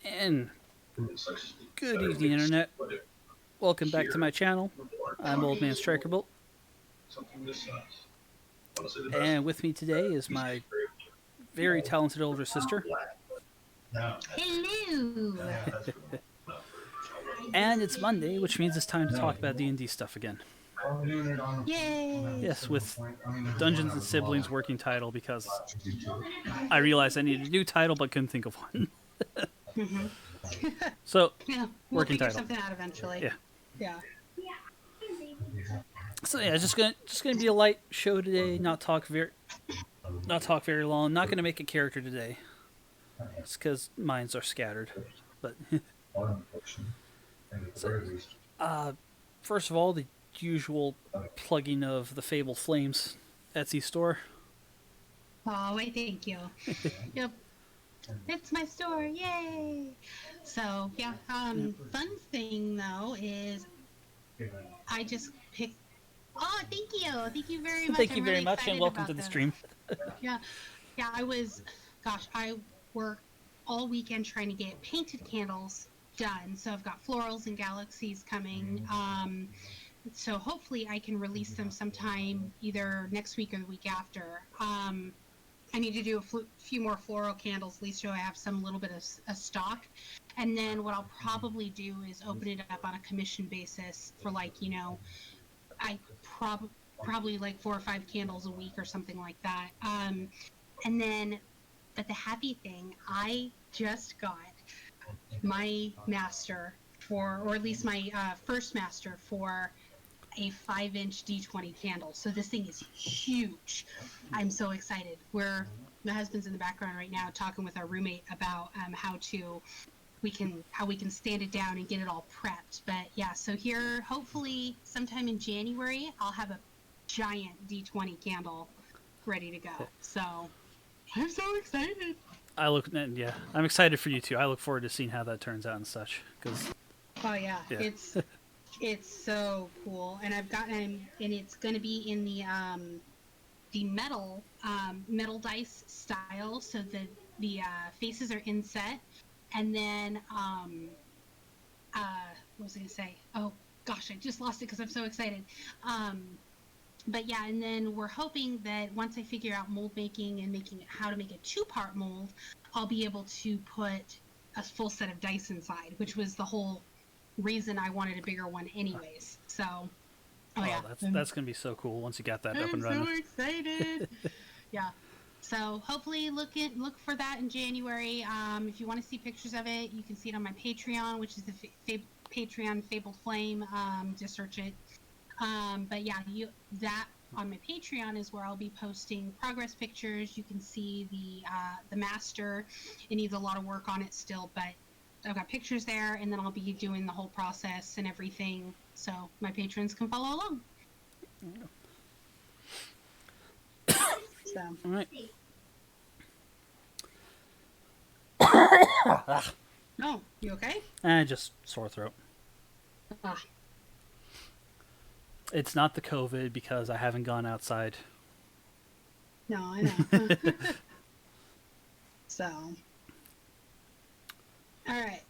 And good evening, Internet. Welcome back to my channel. I'm Old Man Strikerbolt. And with me today is my very talented older sister. Hello. And it's Monday, which means it's time to talk about D&D stuff again. Yay. Yes, with Dungeons and Siblings working title because I realized I needed a new title but couldn't think of one. So, Yeah, we'll working figure title. something out eventually. Yeah. Yeah. So yeah, just gonna be a light show today. Not talk very long. Not gonna make a character today. It's because minds are scattered. But so, first of all, the usual plugging of the Fabled Flames Etsy store. Oh, wait, thank you. Yep. It's my store. Yay. So, yeah, fun thing though is I just picked. Oh, thank you. Thank you very much. Thank you I'm very really much, and excited welcome about to the this. stream. Yeah. Yeah, I worked all weekend trying to get painted candles done. So I've got florals and galaxies coming. So hopefully I can release them sometime either next week or the week after. I need to do a few more floral candles, at least so I have some little bit of stock. And then what I'll probably do is open it up on a commission basis for I probably like 4 or 5 candles a week or something like that. And then, but the happy thing, I just got my master or at least my first master for a 5-inch D20 candle. So this thing is huge. I'm so excited. My husband's in the background right now talking with our roommate about how we can stand it down and get it all prepped. But yeah, so here, hopefully sometime in January, I'll have a giant D20 candle ready to go. So I'm so excited. I'm excited for you too. I look forward to seeing how that turns out and such. Oh yeah. It's so cool, and and it's going to be in the metal dice style. So the faces are inset, and then what was I going to say? Oh gosh, I just lost it because I'm so excited. But yeah, and then we're hoping that once I figure out mold making and how to make a 2-part mold, I'll be able to put a full set of dice inside, which was the whole reason I wanted a bigger one anyways. So that's gonna be so cool once you got that up and running. I'm so excited. Yeah. So hopefully look for that in January. If you want to see pictures of it, you can see it on my Patreon, which is the Patreon Fabled Flame. Just search it. But yeah, that on my Patreon is where I'll be posting progress pictures. You can see the master. It needs a lot of work on it still, but I've got pictures there, and then I'll be doing the whole process and everything, so my patrons can follow along. So. All right. Oh, you okay? Just sore throat. Ah. It's not the COVID because I haven't gone outside. No, I know. So. All right.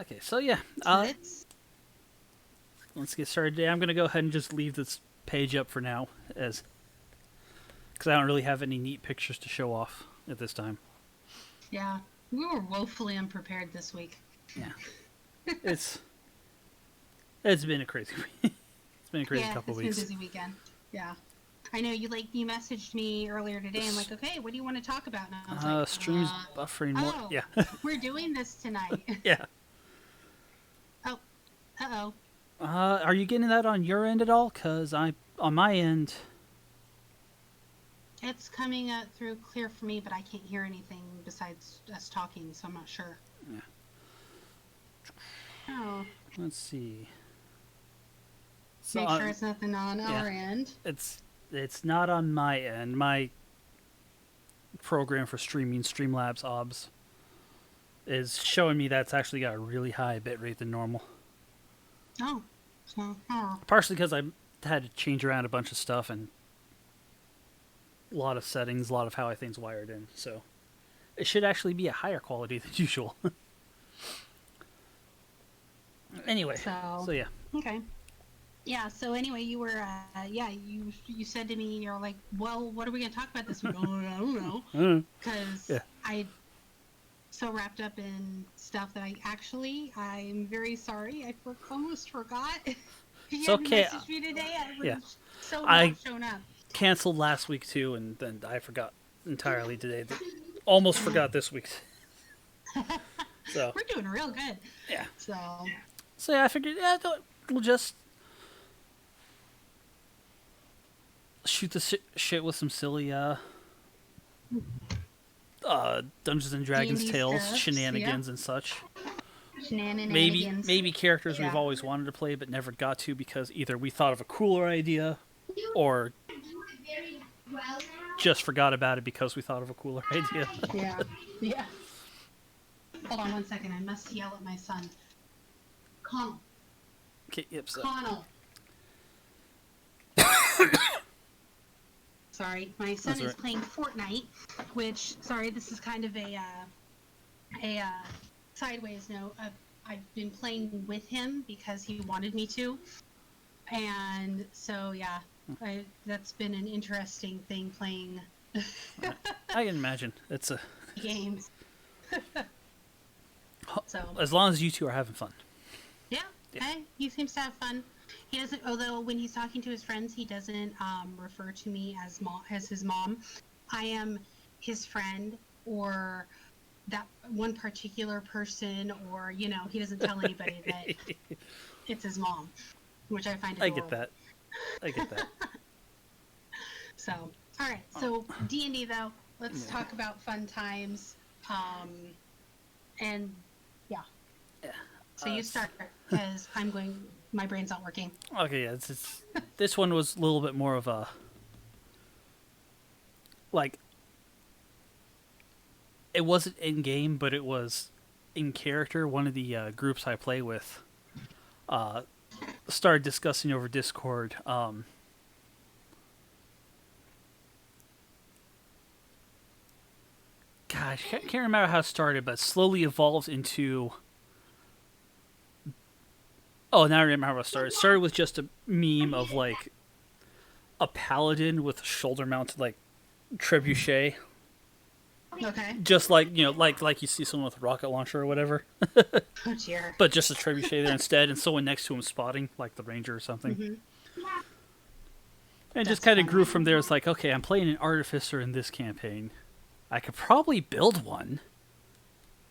Okay, so yeah. Let's get started today. I'm going to go ahead and just leave this page up for now, because I don't really have any neat pictures to show off at this time. Yeah, we were woefully unprepared this week. Yeah. It's been a crazy week. It's been a crazy couple weeks. It's been a busy weekend. Yeah. I know you messaged me earlier today. I'm like, okay, what do you want to talk about? And I was like, streams buffering more. Yeah. We're doing this tonight. Yeah. Oh. Uh-oh. Are you getting that on your end at all? Because on my end... It's coming through clear for me, but I can't hear anything besides us talking, so I'm not sure. Yeah. Oh. Let's see. So, make sure it's nothing on our end. It's not on my end. My program for streaming, Streamlabs OBS, is showing me that's actually got a really high bit rate than normal. Oh. So, partially because I had to change around a bunch of stuff and a lot of settings, a lot of how things wired in. So it should actually be a higher quality than usual. Anyway, So, so yeah. okay. Yeah, so anyway, you were, you said to me, you're like, well, what are we going to talk about this week? Oh, I don't know. Mm. Because Yeah. I so wrapped up in stuff that I'm very sorry. Almost forgot. If you It's hadn't okay. messaged me today, I would Yeah. have so I- not shown up. Canceled last week too, and then I forgot entirely today. Almost forgot this week. So We're doing real good. yeah. So, So yeah, I figured we'll just shoot the shit with some silly Dungeons and Dragons D&D tales, stuff, shenanigans and such. shenanigans. Maybe characters we've Yeah. always wanted to play but never got to because either we thought of a cooler idea or just forgot about it because we thought of a cooler idea. Yeah. Yeah. Hold on one second. I must yell at my son. Connell. Okay, yep, so Connell. Sorry, my son That's is right. playing Fortnite, which, sorry, this is kind of a sideways note. I've been playing with him because he wanted me to. And so, yeah, that's been an interesting thing playing I can imagine. It's a games. So, as long as you two are having fun. yeah, Yeah. hey, he seems to have fun. He doesn't, although when he's talking to his friends, he doesn't refer to me as his mom. I am his friend or that one particular person, or he doesn't tell anybody that it's his mom, which I find I adorable. get that. So, all right. So D&D though, let's talk about fun times. And yeah. Yeah. So you start because my brain's not working. Okay, yeah, it's this one was a little bit more of a like it wasn't in game, but it was in character. One of the groups I play with started discussing over Discord. Gosh, can't remember how it started, but slowly evolved into. Oh, now I remember how it started. It started with just a meme of like a paladin with a shoulder-mounted like trebuchet, Okay. just like like you see someone with a rocket launcher or whatever, Oh dear. but just a trebuchet there instead, and someone next to him spotting like the ranger or something. Mhm. And it just That's kind of fun. grew from there. It's like, okay, I'm playing an artificer in this campaign. I could probably build one,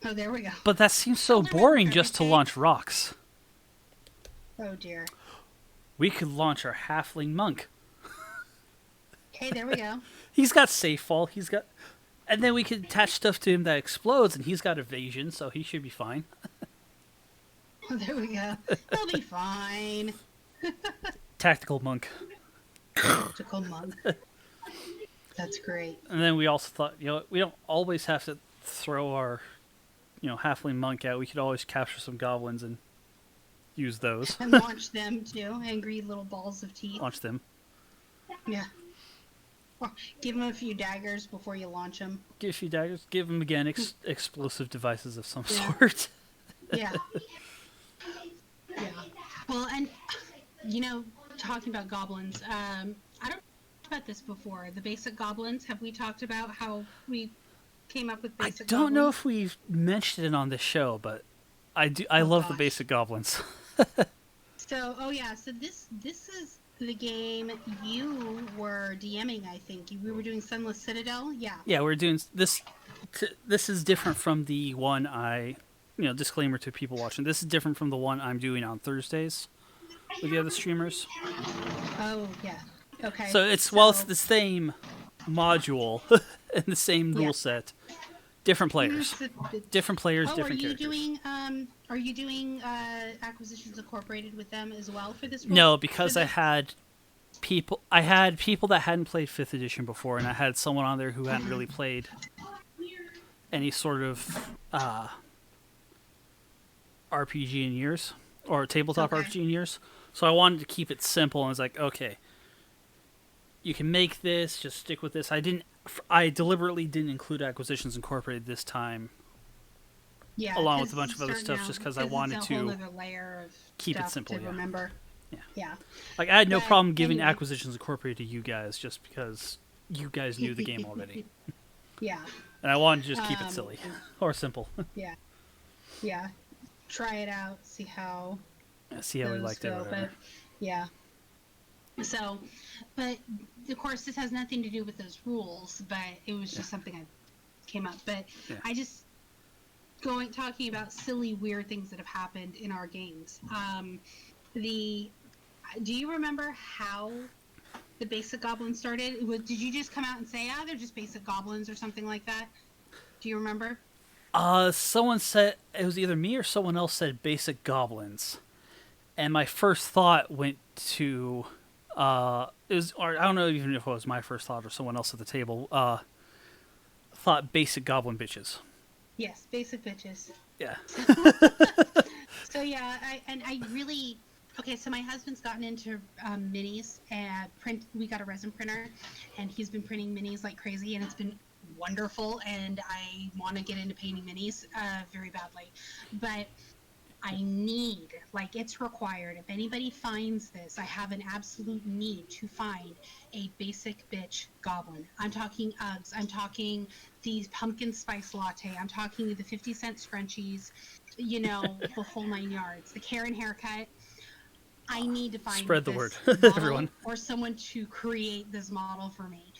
Oh, there we go. but that seems so Shoulder-mounted boring just to trebuchet? launch rocks. Oh dear. We could launch our halfling monk. Okay, there we go. He's got safe fall. And then we could attach stuff to him that explodes, and he's got evasion, so he should be fine. Oh, there we go. He'll be fine. Tactical monk. Tactical monk. That's great. And then we also thought, we don't always have to throw our, halfling monk out. We could always capture some goblins and use those. And launch them too. Angry little balls of teeth. Launch them. Yeah. Or give them a few daggers before you launch them. Give a few daggers. Give them, again, explosive devices of some Yeah. sort. Yeah. Yeah. Well, and talking about goblins, I don't know about this before. The basic goblins. Have we talked about how we came up with I basic? don't know goblins? if we've mentioned it on this show, but I do. I Oh, love the gosh. basic goblins. So, so this is the game you were DMing. I think we were doing Sunless Citadel. Yeah. Yeah, we're doing this. This is different from the one disclaimer to people watching. This is different from the one I'm doing on Thursdays with the other streamers. Oh yeah. Okay. So it's while it's the same module and the same Yeah. rule set, different players, different players, Oh, are different you characters. doing Acquisitions Incorporated with them as well for this? No, role? because For I this- had people that hadn't played 5th edition before, and I had someone on there who hadn't really played any sort of RPG in years, or tabletop Okay. RPG in years. So I wanted to keep it simple, and I was like, okay, you can make this. Just stick with this. I deliberately didn't include Acquisitions Incorporated this time, Yeah, along with 'cause a bunch of other starting stuff, out- just because I 'cause wanted it's a whole to other layer of keep it stuff simple. to Yeah. remember. Yeah. Yeah. Like, I had no But problem giving anyway. Acquisitions Incorporated to you guys, just because you guys knew the game already, Yeah. and I wanted to just keep it Um, silly or simple. Yeah. Yeah. Try it out. See how See how we those liked it. Or go. whatever. But yeah. So, but of course, this has nothing to do with those rules. But it was just something I came up. But Yeah. I just talking about silly, weird things that have happened in our games. Do you remember how the basic goblins started? Did you just come out and say, they're just basic goblins or something like that? Do you remember? Someone said it was either me or someone else said basic goblins, and my first thought went to it was, or I don't know even if it was my first thought or someone else at the table thought basic goblin bitches. Yes, basic bitches. Yeah. So yeah, I really okay. So my husband's gotten into minis and print. We got a resin printer, and he's been printing minis like crazy, and it's been wonderful. And I want to get into painting minis very badly, but I need, like, it's required. If anybody finds this, I have an absolute need to find a basic bitch goblin. I'm talking Uggs. I'm talking the pumpkin spice latte. I'm talking the 50-cent scrunchies, the whole 9 yards. The Karen haircut. I need to find Spread the this word, model everyone. or someone to create this model for me.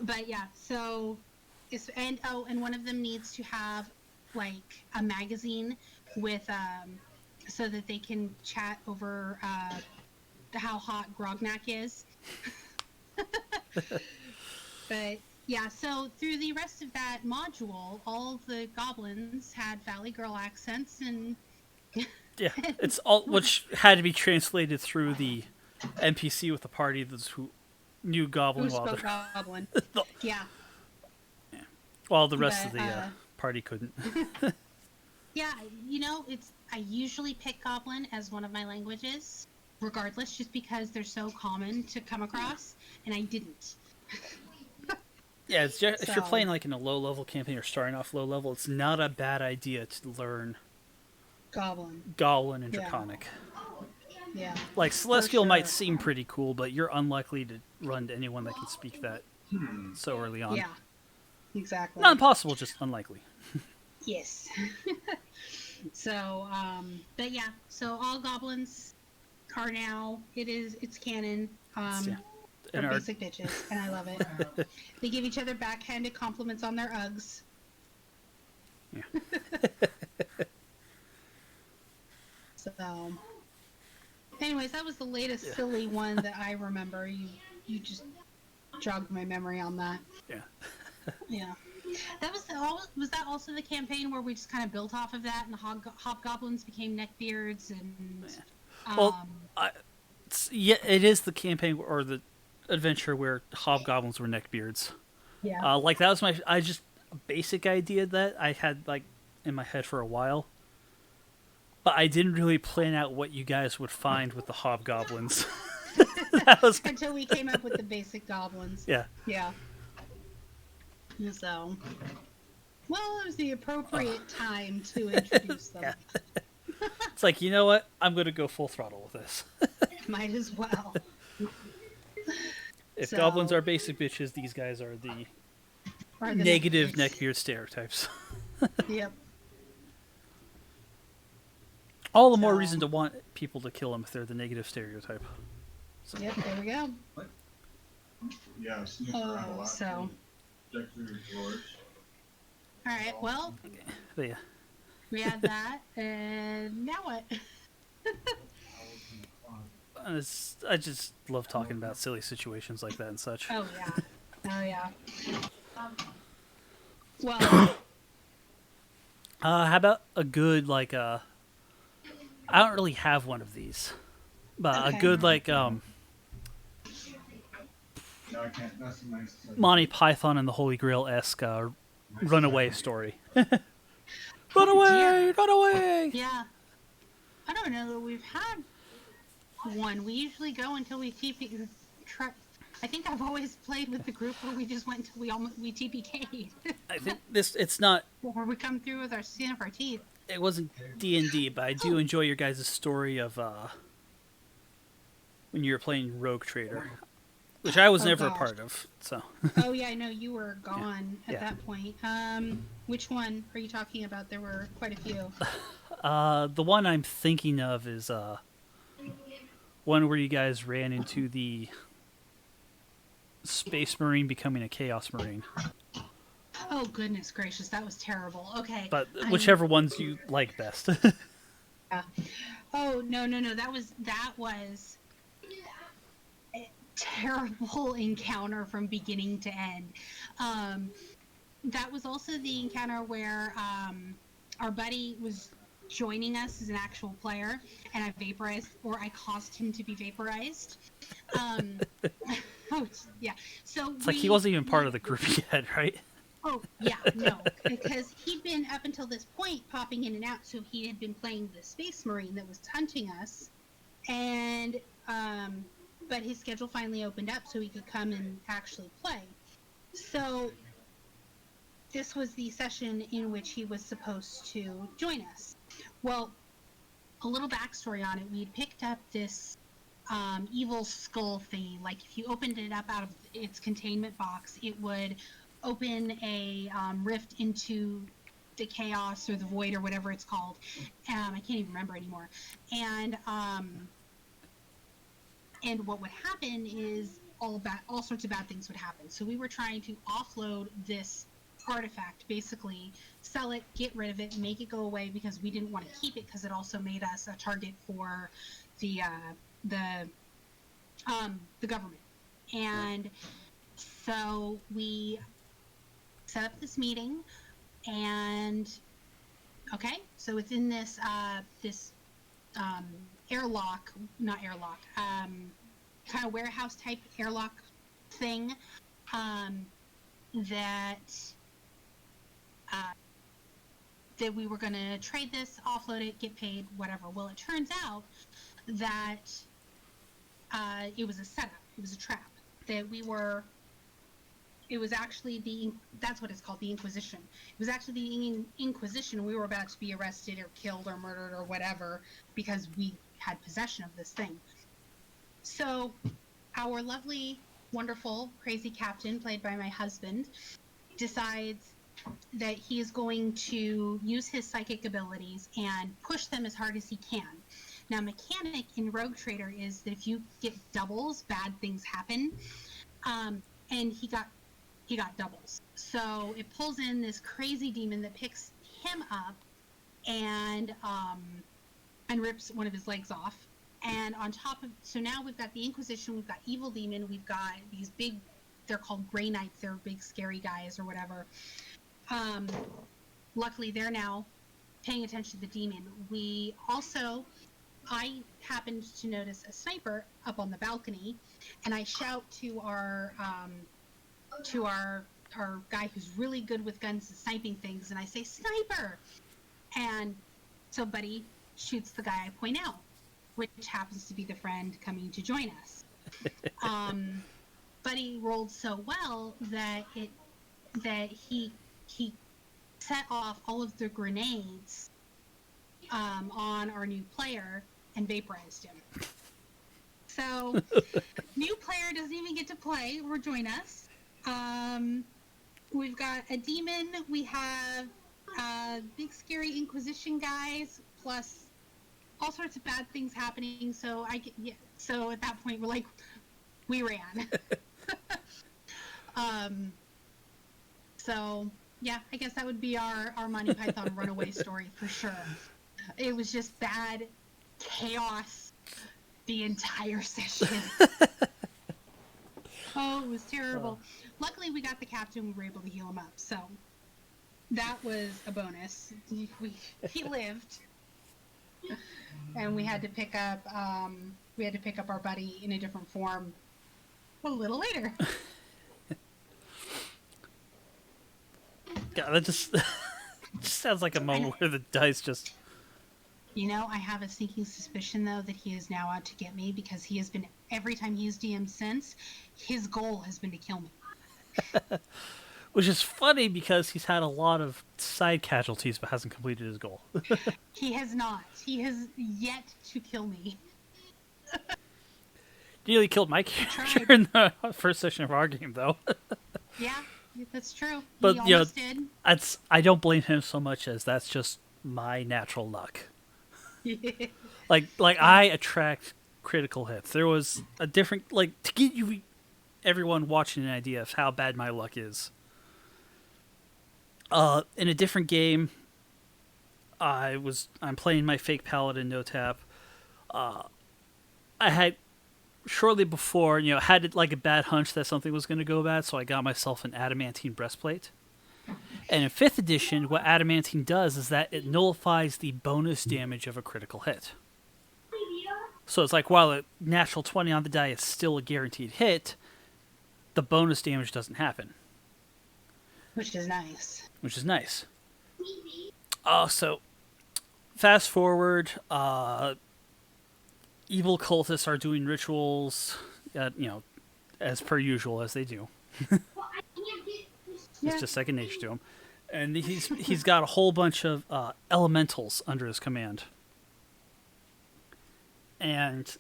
But yeah, so and one of them needs to have like a magazine with so that they can chat over how hot Grognak is. But yeah, so through the rest of that module, all of the goblins had Valley Girl accents, and Yeah, it's all which had to be translated through the NPC with the party that's who knew goblin who while spoke the, goblin. Yeah. while the rest But, of the party couldn't. Yeah, I usually pick Goblin as one of my languages, regardless, just because they're so common to come across, and I didn't. Yeah, it's just, if you're So- playing like in a low level campaign or starting off low level, it's not a bad idea to learn Goblin. Goblin and Yeah. Draconic. Yeah. Like Celestial might sure. seem pretty cool, but you're unlikely to run to anyone that can speak that so early on. Yeah. Exactly. Not impossible, just unlikely. Yes. So, but yeah, so all goblins are now, it's canon. Yeah. They're And our, basic bitches, and I love it. They give each other backhanded compliments on their Uggs. Yeah. So, anyways, that was the latest silly one that I remember. You just jogged my memory on that. yeah. Yeah. That was that also the campaign where we just kind of built off of that, and the hobgoblins became neckbeards, and Well, yeah, it is the campaign or the adventure where hobgoblins were neckbeards. yeah. Like that was I just a basic idea that I had like in my head for a while, but I didn't really plan out what you guys would find with the hobgoblins. That was Until we came up with the basic goblins. yeah. Yeah. So, well, it was the appropriate time to introduce them. Yeah. It's like, you know what? I'm gonna go full throttle with this. Might as well. If So- goblins are basic bitches, these guys are the Or the negative neckbeards. neckbeard stereotypes. Yep. All the more So- reason to want people to kill them if they're the negative stereotype. Yep. There we go. Yeah, I've snooped around a Oh, lot. so. Check through your drawers. All right. Well, But yeah. we had that, and now what? I just love talking about silly situations like that and such. Oh yeah. Oh yeah. Well, How about a good I don't really have one of these, but Okay. a good No, I can't. That's a nice. Monty Python and the Holy Grail esque runaway story. Run away! Run away! yeah. I don't know that we've had one. We usually go until we try. I think I've always played with the group where we just went until we TPK'd. I think it's not. Or we come through with our skin of our teeth. It wasn't D&D, but I do enjoy your guys' story of when you were playing Rogue Trader, which I was never a part of. So. Oh yeah, I know you were gone at Yeah. that point. Which one are you talking about? There were quite a few. The one I'm thinking of is one where you guys ran into the Space Marine becoming a Chaos Marine. Oh goodness gracious, that was terrible. Okay. But whichever ones you like best. Yeah. Oh no, that was a terrible encounter from beginning to end. That was also the encounter where our buddy was joining us as an actual player, and I vaporized, or I caused him to be vaporized. Oh yeah. So It's like he wasn't even part of the group yet, right? Oh, yeah, no, because he'd been, up until this point, popping in and out, so he had been playing the Space Marine that was hunting us, and, but his schedule finally opened up so he could come and actually play. So, this was the session in which he was supposed to join us. Well, a little backstory on it, we'd picked up this evil skull thing. Like, if you opened it up out of its containment box, it would open a rift into the chaos or the void or whatever it's called. I can't even remember anymore. And what would happen is all sorts of bad things would happen. So we were trying to offload this artifact, basically sell it, get rid of it, make it go away, because we didn't want to keep it because it also made us a target for the government. And so we set up this meeting, and okay, so it's in this airlock, not airlock, kind of warehouse type airlock thing, that we were going to trade this, offload it, get paid, whatever. Well, it turns out that it was a setup, it was a trap, that it was actually that's what it's called, the Inquisition. It was actually the Inquisition. We were about to be arrested or killed or murdered or whatever because we had possession of this thing. So our lovely, wonderful, crazy captain, played by my husband, decides that he is going to use his psychic abilities and push them as hard as he can. Now, mechanic in Rogue Trader is that if you get doubles, bad things happen. And he got doubles. So it pulls in this crazy demon that picks him up and rips one of his legs off. And on top of, so now we've got the Inquisition, we've got Evil Demon, we've got these big, they're called Grey Knights, they're big scary guys or whatever. Luckily they're now paying attention to the demon. I happened to notice a sniper up on the balcony, and I shout to our guy who's really good with guns and sniping things, and I say, "Sniper!" And so Buddy shoots the guy I point out, which happens to be the friend coming to join us. Buddy rolled so well that he set off all of the grenades on our new player and vaporized him. So, new player doesn't even get to play or join us. We've got a demon. We have big scary Inquisition guys, plus all sorts of bad things happening. So so at that point we ran. So yeah, I guess that would be our Monty Python runaway story for sure. It was just bad chaos the entire session. Oh, it was terrible. Luckily, we got the captain. We were able to heal him up, so that was a bonus. He lived, and we had to pick up our buddy in a different form a little later. God, that just sounds like a moment where the dice just You know, I have a sneaking suspicion though that he is now out to get me because he has been every time he's DM since, his goal has been to kill me. Which is funny because he's had a lot of side casualties but hasn't completed his goal. He has not. He has yet to kill me. Nearly killed my character in the first session of our game, though. Yeah, that's true. But, He almost did. I don't blame him so much as that's just my natural luck. Like I attract critical hits. There was a different, like, to get you, everyone watching an idea of how bad my luck is. In a different game, I'm playing my fake paladin no tap. I had shortly before, had like a bad hunch that something was going to go bad, so I got myself an adamantine breastplate. And in 5th edition, what adamantine does is that it nullifies the bonus damage of a critical hit. So it's like, while a natural 20 on the die is still a guaranteed hit, the bonus damage doesn't happen. Which is nice. So, fast forward, evil cultists are doing rituals, as per usual, as they do. It's just second nature to him. And he's got a whole bunch of elementals under his command. And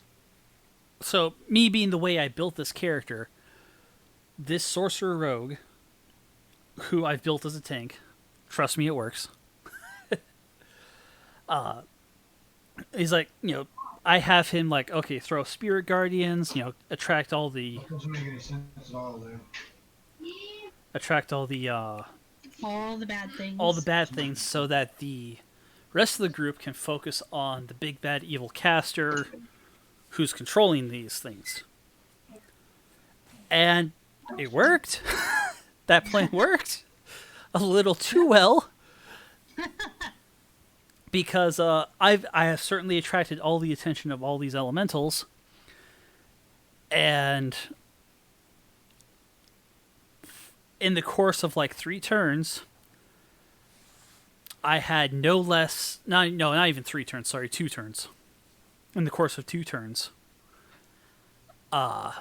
so, me being the way I built this character, this sorcerer rogue, who I've built as a tank, trust me, it works. He's like, I have him like, okay, throw spirit guardians, attract all the Doesn't make any sense at all, though. All the bad things. all the bad things, so that the rest of the group can focus on the big bad evil caster who's controlling these things. And it worked. That plan worked a little too well. Because I have certainly attracted all the attention of all these elementals, and in the course of like 3 turns, I had no less, not even 3 turns, sorry, 2 turns. In the course of 2 turns, I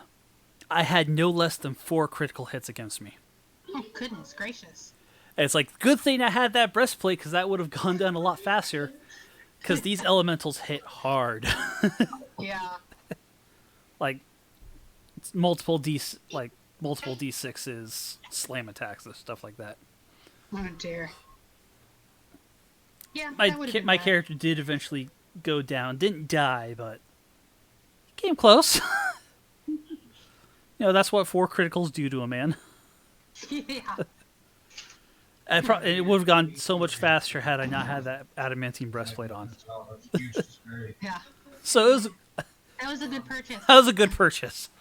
had no less than 4 critical hits against me. Oh, goodness gracious. And it's like, good thing I had that breastplate, because that would have gone down a lot faster, because these elementals hit hard. Yeah. Like, it's multiple D6s, slam attacks, and stuff like that. Oh, dear. Yeah, My that would have been my bad. character did eventually go down. Didn't die, but came close. That's what 4 criticals do to a man. Yeah. And it would have gone so much faster had I not had that adamantine breastplate on. Yeah. So That was a good purchase. that was a good purchase.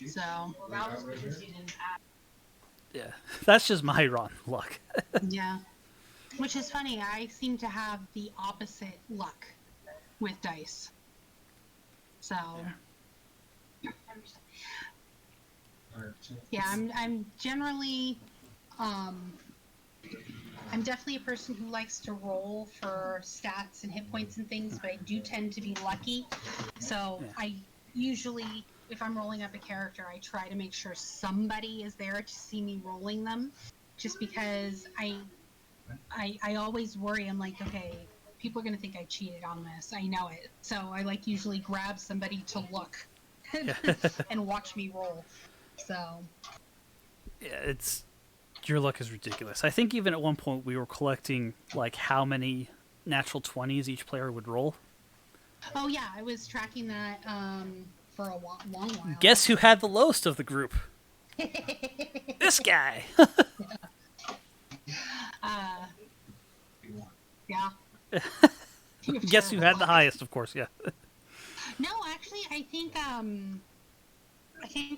So, Yeah, that's just my rotten luck. yeah. Which is funny. I seem to have the opposite luck with dice. So, yeah, I'm generally, I'm definitely a person who likes to roll for stats and hit points and things, but I do tend to be lucky. So Yeah. I usually, if I'm rolling up a character, I try to make sure somebody is there to see me rolling them, just because I always worry. I'm like, okay, people are gonna think I cheated on this. I know it. So I like usually grab somebody to look and watch me roll. So. Yeah, your luck is ridiculous. I think even at one point we were collecting like how many natural 20s each player would roll. Oh yeah, I was tracking that for a long while. Guess who had the lowest of the group? This guy. Yeah. Guess who had the highest, of course, yeah. No, actually, I think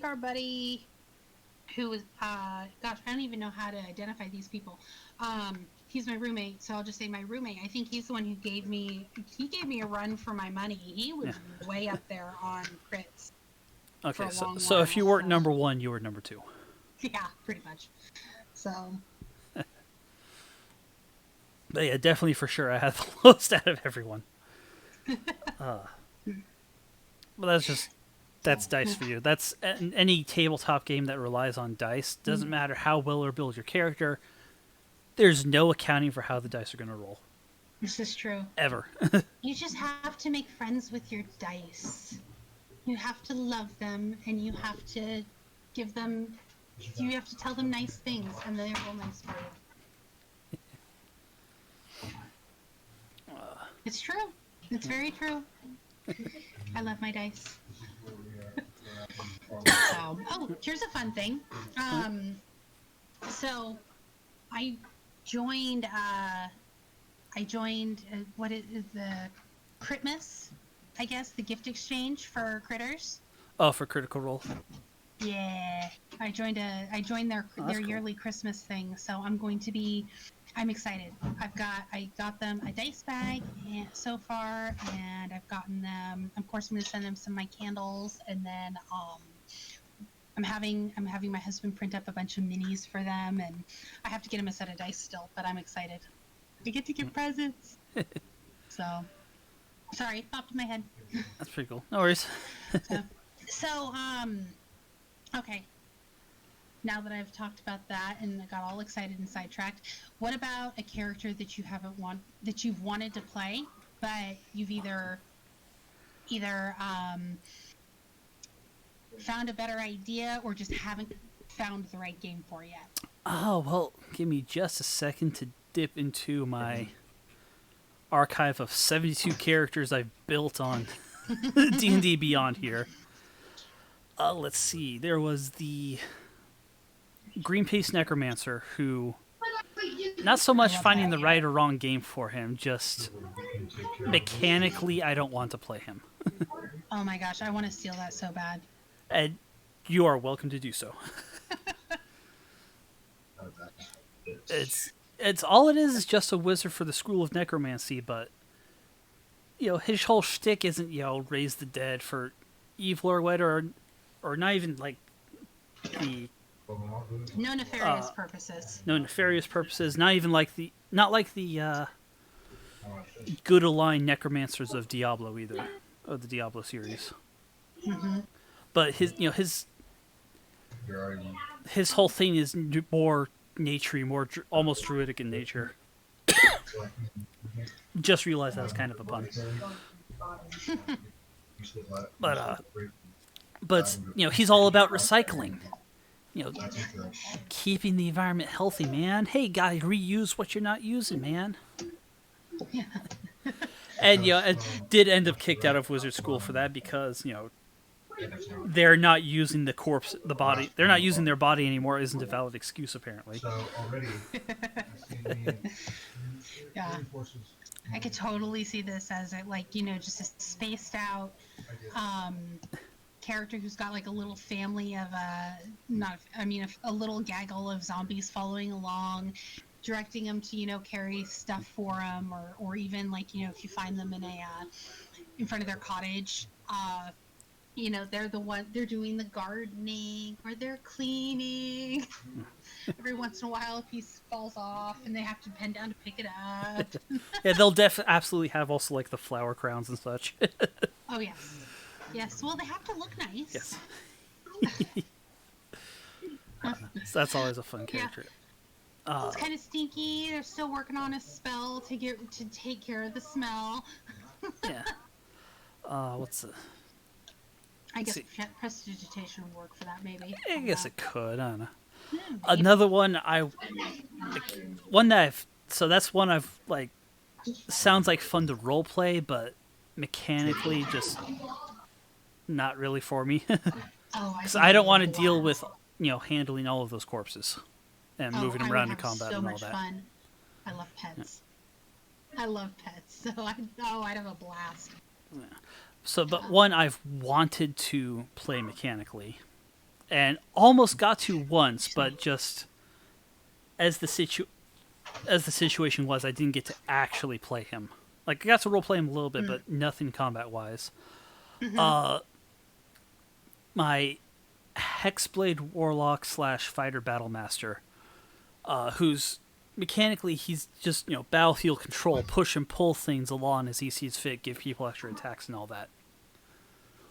our buddy, who was gosh, I don't even know how to identify these people. He's my roommate, so I'll just say my roommate. I think he's the one who gave me a run for my money. He was way up there on crits. Okay, For a long so if you while, weren't so- number 1, you were number 2. Yeah, pretty much. So. But yeah, definitely for sure, I had the lowest out of everyone. But that's dice for you. That's any tabletop game that relies on dice. Doesn't matter how well or build your character. There's no accounting for how the dice are going to roll. This is true. Ever. You just have to make friends with your dice. You have to love them, and you have to give them. You have to tell them nice things, and they're all nice for you. It's true. It's very true. I love my dice. Oh, here's a fun thing. So I joined. What is the Critmas? I guess the gift exchange for critters. Oh, for Critical Role. Yeah, I joined their cool. yearly Christmas thing. So I'm excited. I got them a dice bag so far, and I've gotten them. Of course, I'm going to send them some of my candles, and then I'm having my husband print up a bunch of minis for them, and I have to get him a set of dice still. But I'm excited. I get to get presents. So, sorry, popped in my head. That's pretty cool. No worries. So, okay. Now that I've talked about that and I got all excited and sidetracked, what about a character that you've wanted to play, but you've either found a better idea or just haven't found the right game for yet? Oh, well, give me just a second to dip into my archive of 72 characters I've built on D&D Beyond here. Let's see. There was the Green Pace Necromancer, who not so much finding the right or wrong game for him, just mechanically I don't want to play him. Oh my gosh, I want to steal that so bad. And you are welcome to do so. It's all it is just a wizard for the School of Necromancy, but his whole shtick isn't raise the dead for evil or whatever, or not even like the No nefarious purposes. no nefarious purposes. Not even like the good aligned necromancers of Diablo either, of the Diablo series. Mm-hmm. But his whole thing is more naturey, more almost druidic in nature. Just realized that was kind of a pun. But he's all about recycling. Keeping the environment healthy, man. Hey, guy, reuse what you're not using, man. Yeah. And it did end up kicked out of Wizard School for that because they're not using the body. They're not using their body anymore. Isn't a valid excuse apparently. So already, Yeah. I could totally see this as just a spaced out character who's got like a little family of a little gaggle of zombies following along, directing them to carry stuff for them, or even if you find them in front of their cottage, they're doing the gardening or they're cleaning. Every once in a while a piece falls off and they have to bend down to pick it up. Yeah, they'll absolutely have also like the flower crowns and such. Oh yes. Yes, well they have to look nice. Yes. So that's always a fun character. Yeah. It's kind of stinky. They're still working on a spell to take care of the smell. Yeah. What's the... I guess prestidigitation would work for that, maybe. I guess it could. I don't know. Yeah, Another one that's one I've sounds like fun to role play, but mechanically just not really for me. Because I don't want to deal with handling all of those corpses and moving them around in combat and all that. Fun. I love pets. Yeah. I love pets, so I'd have a blast. Yeah. So, but one I've wanted to play mechanically, and almost got to once, but just as the situation was, I didn't get to actually play him. I got to role play him a little bit, but nothing combat wise. Mm-hmm. My Hexblade Warlock / Fighter Battlemaster, who's mechanically, he's just battlefield control, push and pull things along as he sees fit, give people extra attacks and all that.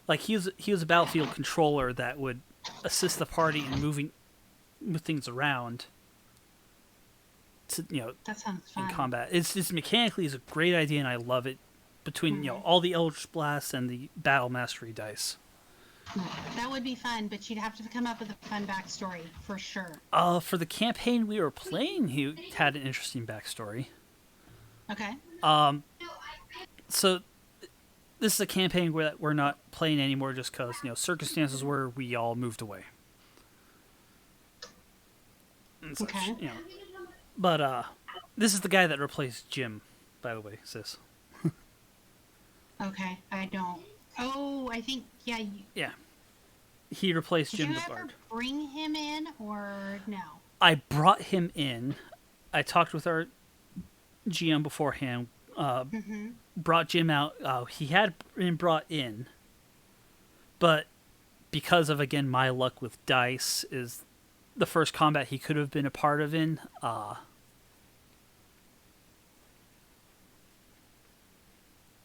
Like he was a battlefield controller that would assist the party in move things around. To That sounds in fun. combat, it's just mechanically is a great idea, and I love it. Between all the Eldritch Blasts and the Battle Mastery dice. That would be fun, but you'd have to come up with a fun backstory for sure. For the campaign we were playing, he had an interesting backstory. Okay. So this is a campaign where we're not playing anymore just because circumstances where we all moved away. And such, Okay. But this is the guy that replaced Jim, by the way, sis. Okay. I don't. Oh, I think yeah. Yeah, he replaced Did Jim you the ever Bard. bring him in or no? I brought him in. I talked with our GM beforehand. Brought Jim out. He had been brought in, but because of again my luck with dice, is the first combat he could have been a part of in.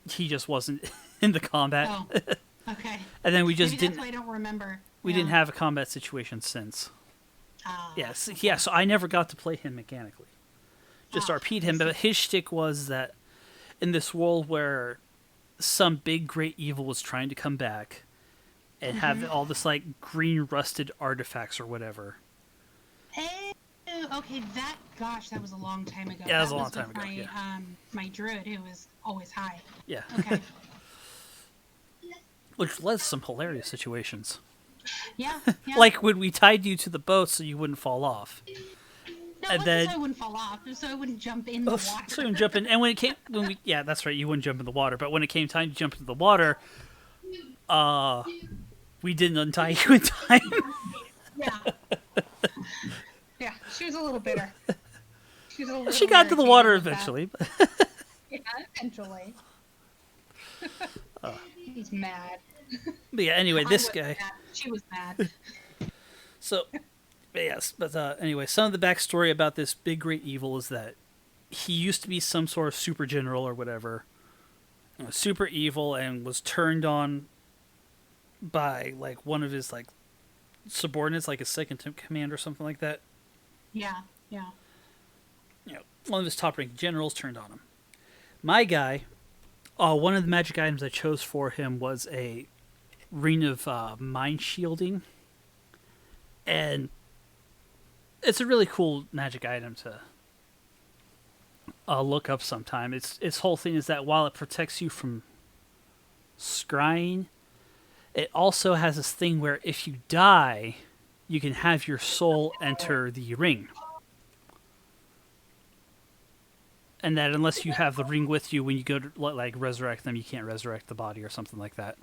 He just wasn't in the combat, Oh, okay. and then we just Maybe didn't. That's why I don't remember. We didn't have a combat situation since. Yes, yeah. So I never got to play him mechanically. Just RP'd him, but his shtick was that in this world where some big great evil was trying to come back and have all this like green rusted artifacts or whatever. Oh, okay. That was a long time ago. Yeah, that was a That long time with ago, My, yeah. my druid who was always high. Yeah, Okay. which led to some hilarious situations. Yeah. Yeah. Like when we tied you to the boat so you wouldn't fall off. no, and it wasn't then- so I wouldn't fall off, so I wouldn't jump in the water. So you jump in, and yeah, that's right, you wouldn't jump in the water. But when it came time to jump into the water, we didn't untie you in time. Yeah. Yeah. She was a little bitter. She got to the water eventually. Yeah, eventually. He's mad. But yeah, anyway, I this wasn't guy. mad. She was mad. So, yes, but anyway, some of the backstory about this big great evil is that he used to be some sort of super general or whatever, super evil, and was turned on by like one of his like subordinates, like a second in command or something like that. Yeah. Yeah. One of his top ranking generals turned on him. My guy, one of the magic items I chose for him was a ring of mind shielding. And it's a really cool magic item to look up sometime. Its whole thing is that while it protects you from scrying, it also has this thing where if you die, you can have your soul enter the ring. And that unless you have the ring with you when you go to like resurrect them, you can't resurrect the body or something like that.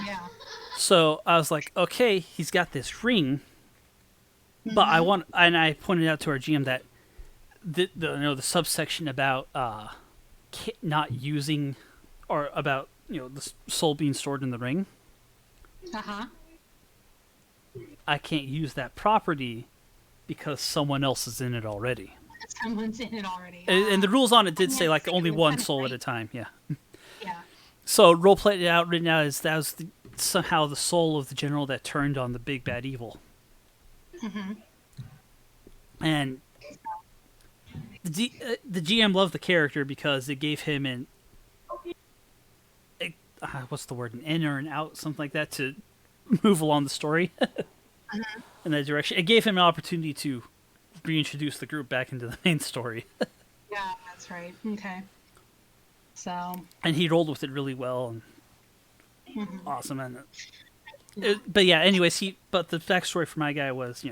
Yeah. So I was like, okay, he's got this ring, but and I pointed out to our GM that the subsection about not using, or about the soul being stored in the ring. I can't use that property because someone else is in it already. Someone's in it already. And the rules on it did say like so only you one kind of soul right. at a time. Yeah. Yeah. So roleplayed it out written out as that was somehow the soul of the general that turned on the big bad evil. And the GM loved the character because it gave him an what's the word, an in or an out, something like that, to move along the story in that direction. It gave him an opportunity to reintroduce the group back into the main story. Yeah, that's right. Okay. So. And he rolled with it really well and awesome. And but yeah, anyways, but the backstory for my guy was,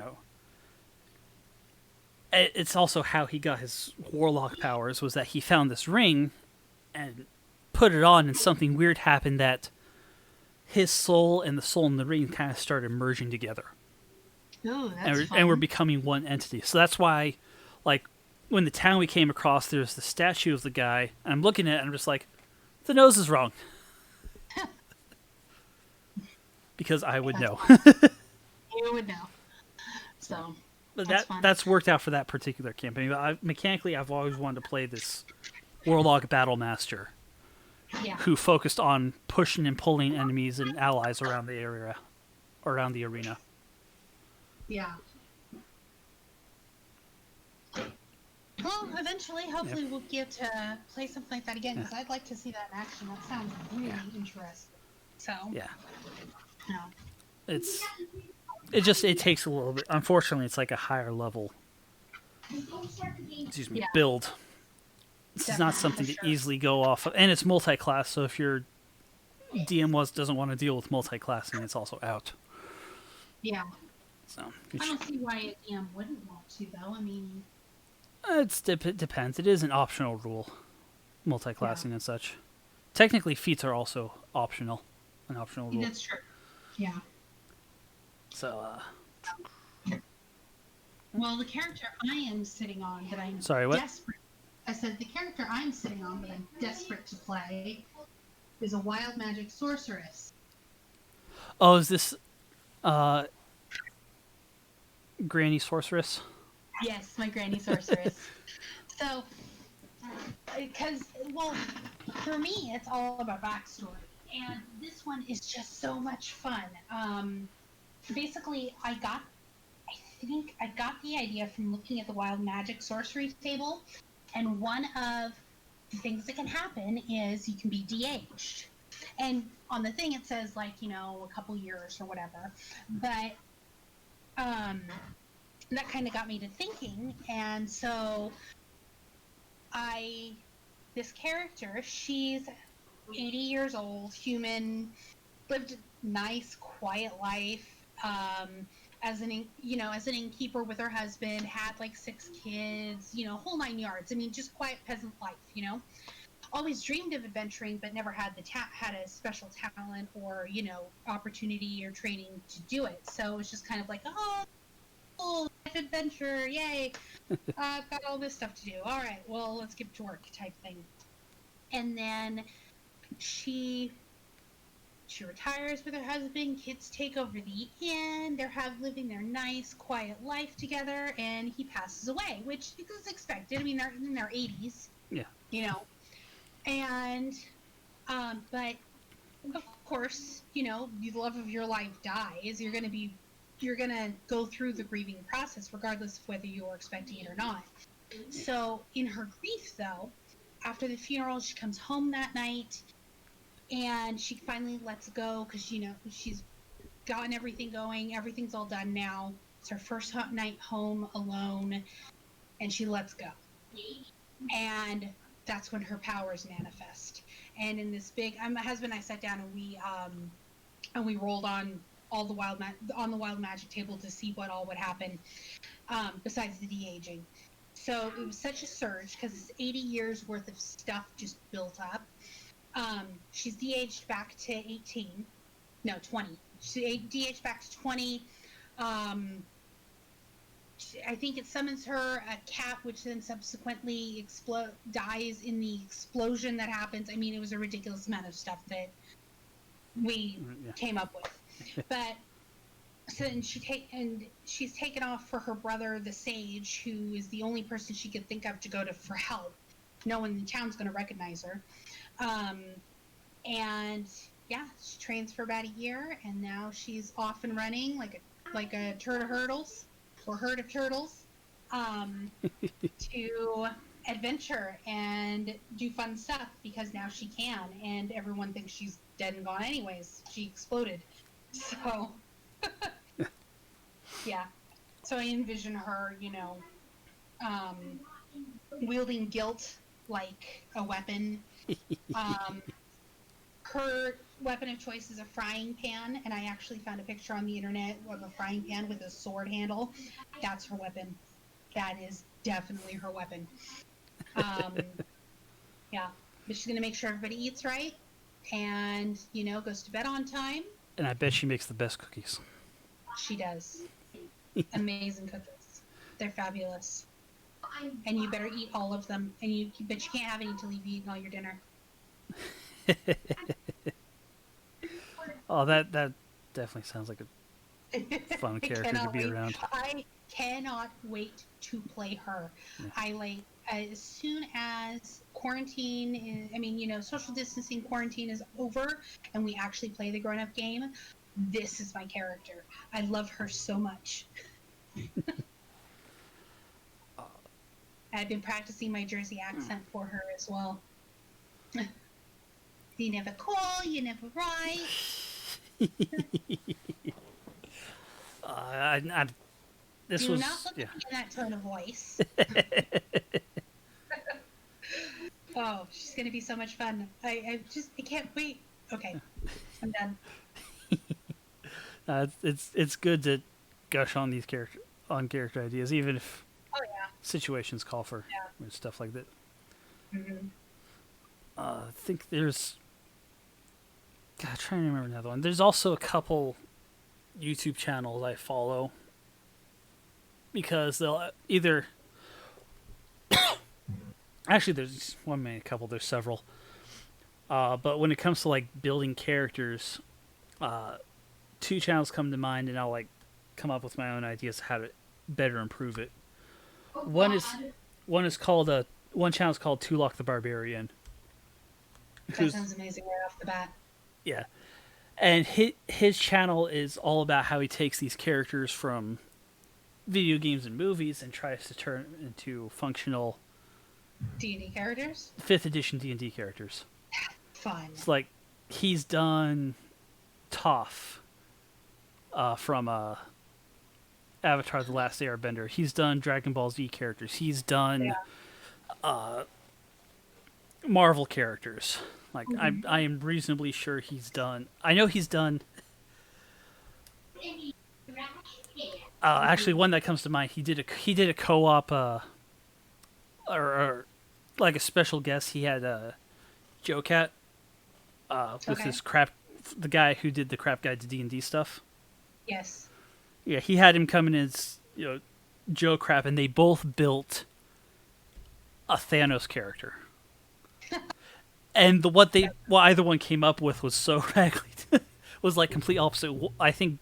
it's also how he got his warlock powers, was that he found this ring and put it on, and something weird happened that his soul and the soul in the ring kind of started merging together. Ooh, that's fun. And we're becoming one entity. So that's why, like, when the town we came across, there's the statue of the guy, and I'm looking at it, and I'm just like, the nose is wrong. Because I would know. You would know. So. But That's fun. that's worked out for that particular campaign. But mechanically, I've always wanted to play this Warlock Battle Master Yeah. who focused on pushing and pulling enemies and allies around the area, around the arena. Yeah. Well, eventually, hopefully, we'll get to play something like that again because I'd like to see that in action. That sounds really interesting. So, Yeah, no. it takes a little bit. Unfortunately, it's like a higher level. Excuse me, Yeah. build. This is not Definitely, something for to sure. easily go off of, and it's multi-class. So if your DM doesn't want to deal with multi-classing, it's also out. Yeah. So I don't see why a DM wouldn't want to, though. I mean, it depends. It is an optional rule, multi-classing and such. Technically, feats are also optional, an optional rule. that's true. Yeah. So, Well, the character I am sitting on that I'm Sorry, what? desperate. I said the character I'm sitting on that I'm desperate to play is a wild magic sorceress. oh, is this Granny Sorceress? Yes, my granny sorceress. So, because, well, for me, it's all about backstory. And this one is just so much fun. Basically, I think I got the idea from looking at the wild magic sorcery table. And one of the things that can happen is you can be de-aged. And on the thing, it says, like, a couple years or whatever. But, that kind of got me to thinking, and so this character, she's 80 years old, human, lived a nice, quiet life, as an innkeeper with her husband, had like 6 kids, whole 9 yards. I mean, just quiet peasant life, Always dreamed of adventuring, but never had had a special talent or, opportunity or training to do it. So it was just kind of like, life adventure, yay! I've got all this stuff to do. All right, well, let's get to work, type thing. And then she retires with her husband. Kids take over the inn. They're living their nice, quiet life together, and he passes away, which is expected. I mean, they're in their 80s. Yeah. And but of course, the love of your life dies. You're gonna go through the grieving process regardless of whether you're expecting it or not. So in her grief, though, after the funeral, she comes home that night and she finally lets go because she's gotten everything going, everything's all done now. It's her first night home alone, and she lets go. And that's when her powers manifest. And in this big, my husband and I sat down and we rolled on all the wild magic table to see what all would happen, besides the de-aging. So it was such a surge because it's 80 years worth of stuff just built up. She's de-aged back to 20. She de-aged back to 20. I think it summons her a cat, which then subsequently dies in the explosion that happens. I mean, it was a ridiculous amount of stuff that we came up with. But so then she's taken off for her brother, the Sage, who is the only person she could think of to go to for help. No one in the town's going to recognize her. And yeah, she trains for about a year, and now she's off and running like a herd of turtles, to adventure and do fun stuff because now she can, and everyone thinks she's dead and gone anyways. She exploded. So, yeah. So I envision her, wielding guilt like a weapon. Her weapon of choice is a frying pan, and I actually found a picture on the internet of a frying pan with a sword handle. That's her weapon. That is definitely her weapon. Yeah. But she's going to make sure everybody eats right and, goes to bed on time. And I bet she makes the best cookies. She does. Amazing cookies. They're fabulous. And you better eat all of them. But you can't have any until you've eaten all your dinner. Oh, that definitely sounds like a fun character to be around. Cannot wait to play her. I like as soon as quarantine is, I mean, social distancing quarantine is over and we actually play the grown up game, this is my character. I love her so much. I've been practicing my Jersey accent for her as well. You never call, you never write. This Do was not look yeah. at me in that tone of voice. Oh, she's gonna be so much fun. I can't wait. Okay, I'm done. It's good to gush on these character ideas, even if Oh yeah. situations call for stuff like that. Mm-hmm. I think there's. God, I'm trying to remember another one. There's also a couple YouTube channels I follow because they'll either. Actually, there's one main couple. There's several. But when it comes to like building characters, two channels come to mind, and I'll like come up with my own ideas how to better improve it. Oh, One is called one channel is called Tulok the Barbarian. That sounds amazing right off the bat. Yeah, and his channel is all about how he takes these characters from video games and movies and tries to turn them into functional D&D characters? 5th edition D&D characters. Fun. It's like he's done Toph from Avatar: The Last Airbender. He's done Dragon Ball Z characters. He's done Marvel characters. Like I am reasonably sure he's done. I know he's done. Actually, one that comes to mind. He did a co-op or like a special guest. He had Joe Cat with his crap. The guy who did the crap guide to D&D stuff. Yes. Yeah, he had him come in as Joe Crap, and they both built a Thanos character. And what either one came up with was so radically was like complete opposite. I think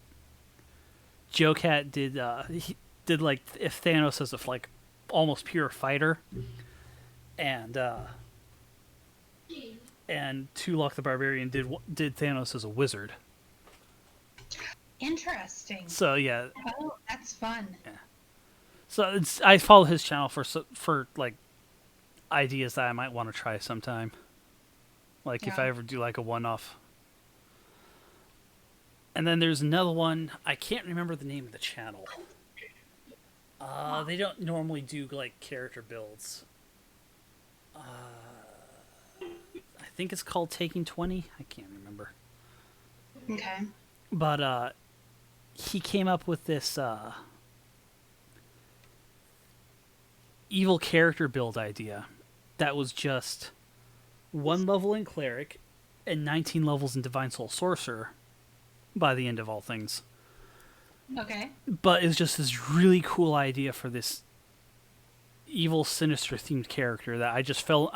Joe Cat did he did like if Thanos as a like almost pure fighter, and Tulok the Barbarian did Thanos as a wizard. Interesting. So yeah. Oh, that's fun. Yeah. So I follow his channel for like ideas that I might want to try sometime. Like if I ever do like a one-off. And then there's another one. I can't remember the name of the channel. They don't normally do like character builds. I think it's called Taking 20. I can't remember. Okay. But he came up with this evil character build idea that was just 1 level in Cleric and 19 levels in Divine Soul Sorcerer by the end of all things. Okay. But it was just this really cool idea for this evil, sinister themed character that I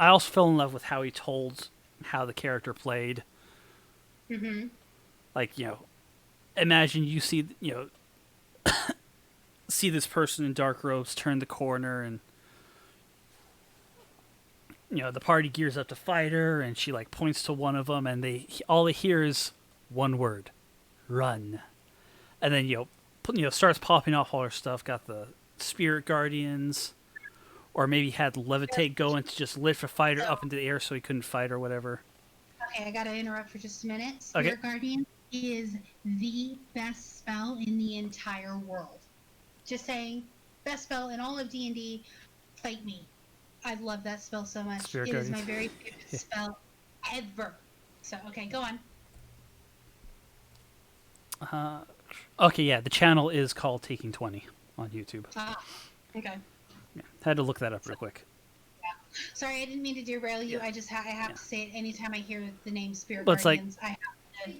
also fell in love with how he told how the character played. Mm-hmm. Like, imagine you see, see this person in dark robes turn the corner and the party gears up to fight her, and she like points to one of them, and all they hear is one word, run, and then starts popping off all her stuff. Got the spirit guardians, or maybe had levitate going to just lift a fighter up into the air so he couldn't fight or whatever. Okay, I gotta interrupt for just a minute. Spirit Guardian is the best spell in the entire world. Just saying, best spell in all of D&D. Fight me. I love that spell so much. Spirit It is Guardians. my very favorite spell ever. So, okay, go on. Okay, yeah, the channel is called Taking 20 on YouTube. Okay. Yeah, had to look that up real quick. Sorry, I didn't mean to derail you. Yeah. I just I have to say it anytime I hear the name Spirit But it's like- Guardians. I have to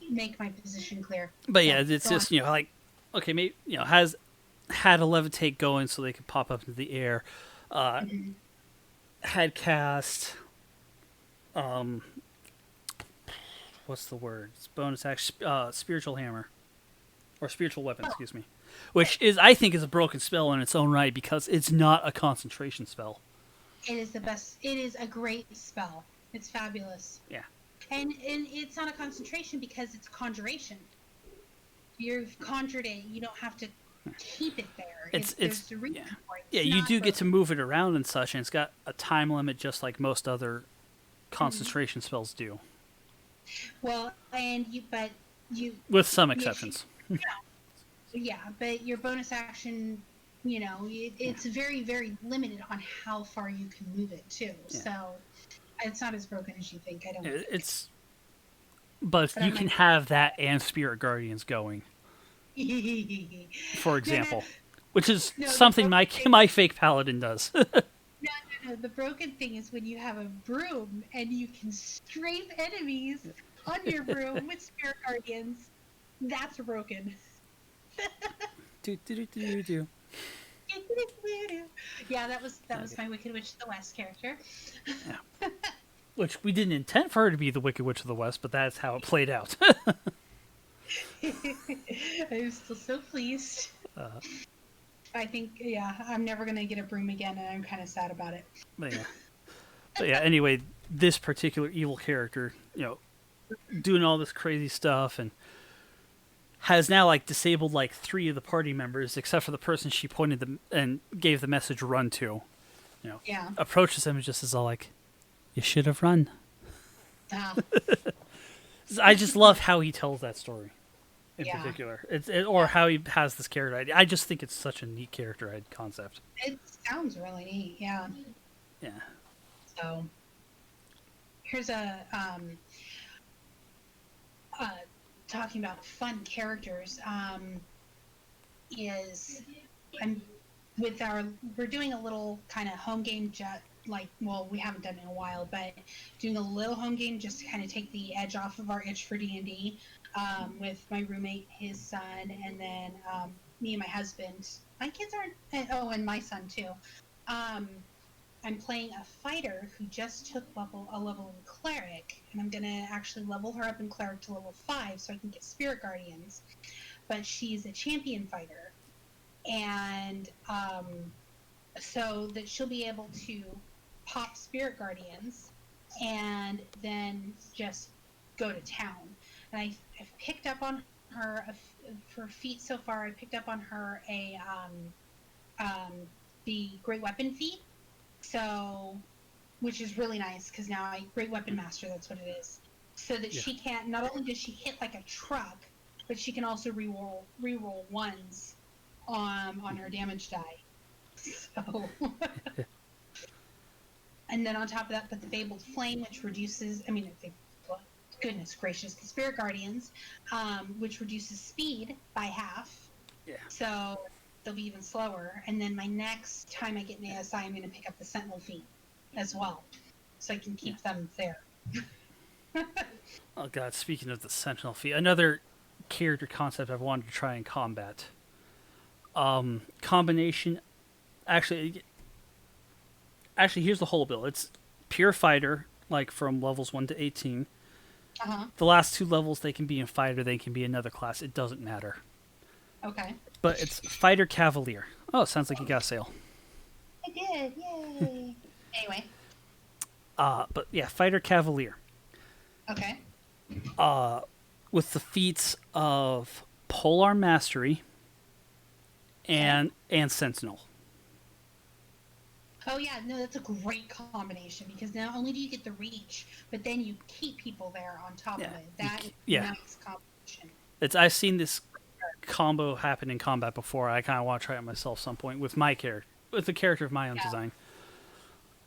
make my position clear. But So, yeah, it's go just on. like okay, maybe had a levitate going so they could pop up into the air. Had cast what's the word? It's bonus action spiritual hammer or spiritual weapon, excuse me. which is I think is a broken spell in its own right because it's not a concentration spell. It is the best. It is a great spell. It's fabulous. Yeah. And it's not a concentration because it's conjuration. You've conjured it. You don't have to keep it there. There's a reason for it. Yeah, It's you not do get to broken. move it around and such, and it's got a time limit just like most other concentration spells do, Well, but you with some Yes. exceptions. yeah, but your bonus action, it's very, very limited on how far you can move it too. Yeah. So it's not as broken as you think. I don't. It's, but But you I can might- have that and Spirit Guardians going, for example, which is No, the something broken my fake paladin does. No, the broken thing is when you have a broom and you can strafe enemies on your broom with spirit guardians. That's broken. do, do, do, do, do. Yeah, that was Okay. my Wicked Witch of the West character. Which we didn't intend for her to be the Wicked Witch of the West, but that's how it played out. I'm still so pleased. I think, I'm never gonna get a broom again, and I'm kind of sad about it. But yeah. Anyway, this particular evil character, doing all this crazy stuff and has now disabled 3 of the party members, except for the person she pointed them and gave the message "run" to. Yeah. Approaches him and just is all like, "You should have run." Ah, I just love how he tells that story, in Yeah. particular. Or how he has this character idea. I just think it's such a neat character concept. it sounds really neat. Yeah. Yeah. So here's talking about fun characters. Is I'm with we're doing a little kind of home game we haven't done it in a while, but doing a little home game just to kind of take the edge off of our itch for D&D, with my roommate, his son, and then me and my husband. My kids aren't, and my son too. I'm playing a fighter who just took a level in cleric, and I'm gonna actually level her up in cleric to level 5 so I can get spirit guardians. But she's a champion fighter, and so that she'll be able to pop spirit guardians and then just go to town. And I've picked up on her for feat so far. I picked up on her the great weapon feat. So, which is really nice because now great weapon master, that's what it is. So that she can't, not only does she hit like a truck, but she can also reroll ones on her damage die. So, and then on top of that, put the Fabled Flame, which reduces, goodness gracious, the Spirit Guardians, which reduces speed by half. Yeah. So they'll be even slower. And then my next time I get an ASI, I'm going to pick up the Sentinel feat as well, so I can keep them there. Oh god, speaking of the Sentinel feat, another character concept I've wanted to try and combat. Combination, actually, here's the whole bill. It's pure fighter, from levels 1 to 18. Uh-huh. The last 2 levels, they can be in fighter, they can be another class. It doesn't matter. Okay. But it's fighter cavalier. Oh, it sounds like you got a sale. I did, yay. Anyway. But yeah, fighter cavalier. Okay. With the feats of Polearm Mastery and Sentinel. Oh yeah, no, that's a great combination because not only do you get the reach, but then you keep people there on top of it. That is a nice combination. I've seen this combo happen in combat before. I kind of want to try it myself some point with my character, with the character of my own design.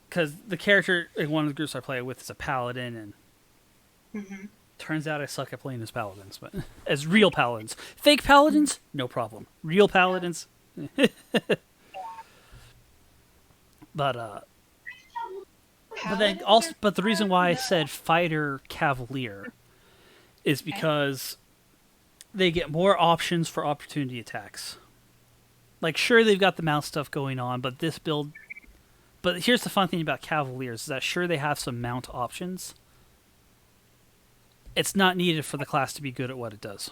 Because the character in one of the groups I play with is a paladin, and turns out I suck at playing as paladins, but as real paladins. Fake paladins, no problem. Real paladins. But then also, but the reason why I said fighter cavalier is because they get more options for opportunity attacks. Sure, they've got the mount stuff going on, but this build. But here's the fun thing about cavaliers is that sure they have some mount options. It's not needed for the class to be good at what it does.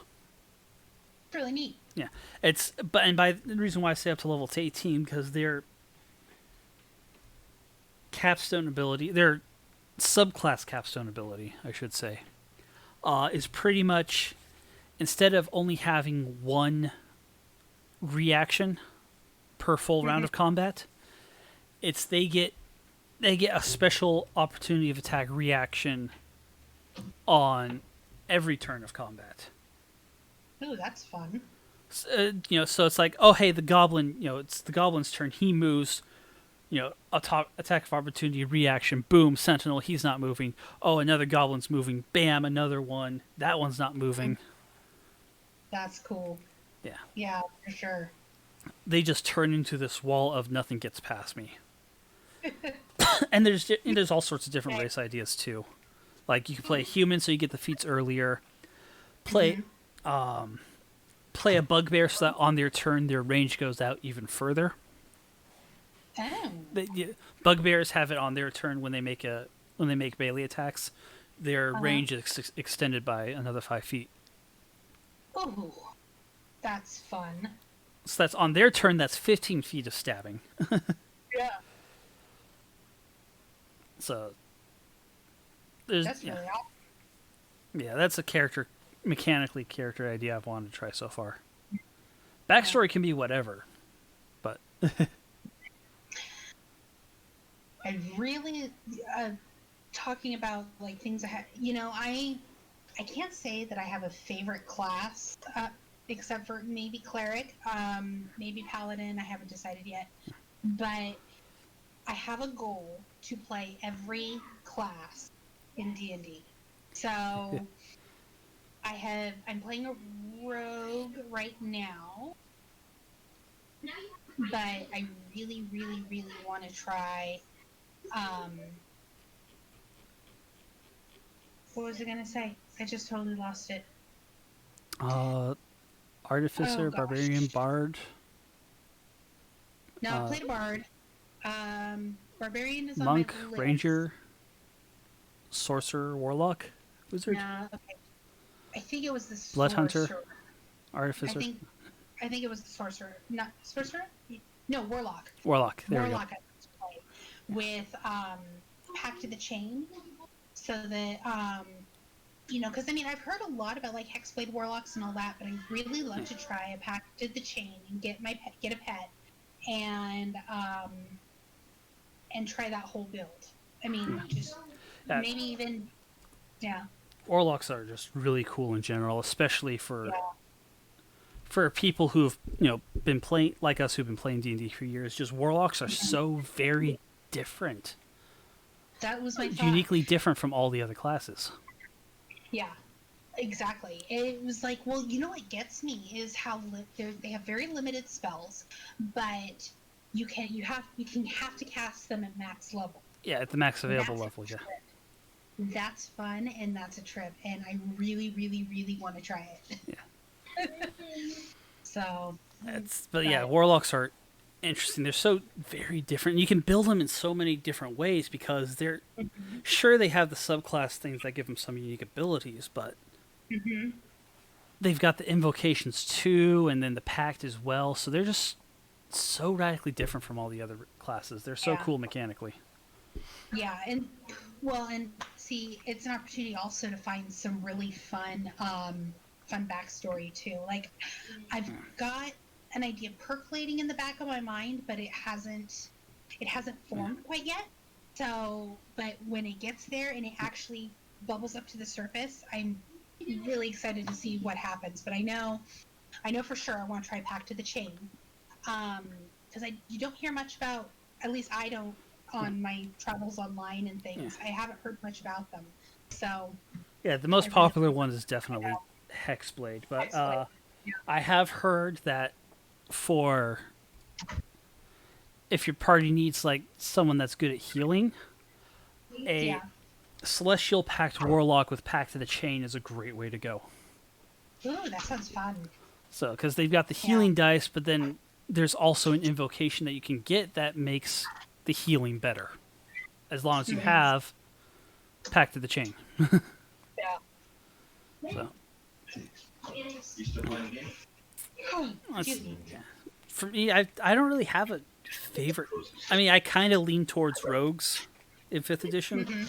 really neat. Yeah, and by the reason why I say up to level to 18 because their capstone ability, their subclass capstone ability, I should say, is pretty much instead of only having one reaction per full round of combat, it's they get a special opportunity of attack reaction on every turn of combat. Ooh, that's fun. So it's like, oh hey, the goblin, it's the goblin's turn. He moves, attack of opportunity reaction. Boom, sentinel. He's not moving. Oh, another goblin's moving. Bam, another one. That one's not moving. That's cool. Yeah. Yeah, for sure. They just turn into this wall of nothing gets past me. And there's all sorts of different race ideas too. Like you can play a human, so you get the feats earlier. Play a bugbear, so that on their turn their range goes out even further. Oh. Bugbears have it on their turn when they make melee attacks. Their range is extended by another 5 feet. Ooh, that's fun. So that's on their turn. That's 15 feet of stabbing. Yeah. So there's That's really awesome. yeah, that's a mechanically character idea I've wanted to try so far. Backstory can be whatever, but I really talking about like things I can't say that I have a favorite class except for maybe cleric, maybe paladin. I haven't decided yet, but I have a goal to play every class in D&D. So I'm playing a rogue right now, but I really, really, really want to try. What was I gonna say? I just totally lost it. Artificer, Oh, gosh. Barbarian, Bard. No, I played a bard. Barbarian is Monk, on my list. Ranger, Sorcerer, Warlock, Wizard, No, okay. I think it was the Blood Hunter? sorcerer. Artificer, I think it was the sorcerer. Not sorcerer? No, warlock. Warlock. There Warlock I was playing with Pact of the Chain, so that because I've heard a lot about like Hexblade warlocks and all that, but I really love to try a Pact of the Chain and get a pet, and try that whole build. Just maybe even Warlocks are just really cool in general, especially for Yeah. for people who've been playing like us, who've been playing D&D for years. Just Warlocks are so very different, That was my thought. uniquely different from all the other classes. Yeah, exactly. It was like, well, what gets me is how they have very limited spells, but you have to cast them at max level. Yeah, at the max available That's level. a Yeah. trip. That's fun, and that's a trip, and I really, really, really want to try it. Yeah. So. But yeah, Warlocks are interesting. They're so very different. You can build them in so many different ways because they're sure they have the subclass things that give them some unique abilities, but they've got the invocations too, and then the pact as well. So they're just so radically different from all the other classes. They're so Yeah. cool mechanically. Yeah, and see, it's an opportunity also to find some really fun backstory too. Like, I've got an idea percolating in the back of my mind, but it hasn't formed quite yet. So, but when it gets there and it actually bubbles up to the surface, I'm really excited to see what happens. But I know for sure I want to try Pact of the Chain, because you don't hear much about, at least I don't, on my travels online and things. I haven't heard much about them. So Yeah, the most popular one is definitely Hexblade, but Hexblade. I have heard that if your party needs like someone that's good at healing, a Celestial Pact Warlock with Pact of the Chain is a great way to go. Ooh, that sounds fun. So, because they've got the healing dice, but then there's also an invocation that you can get that makes the healing better, as long as you have Pact of the Chain. Yeah. So, You still playing the game? Excuse me. For me, I don't really have a favorite. I mean, I kind of lean towards rogues in 5th edition,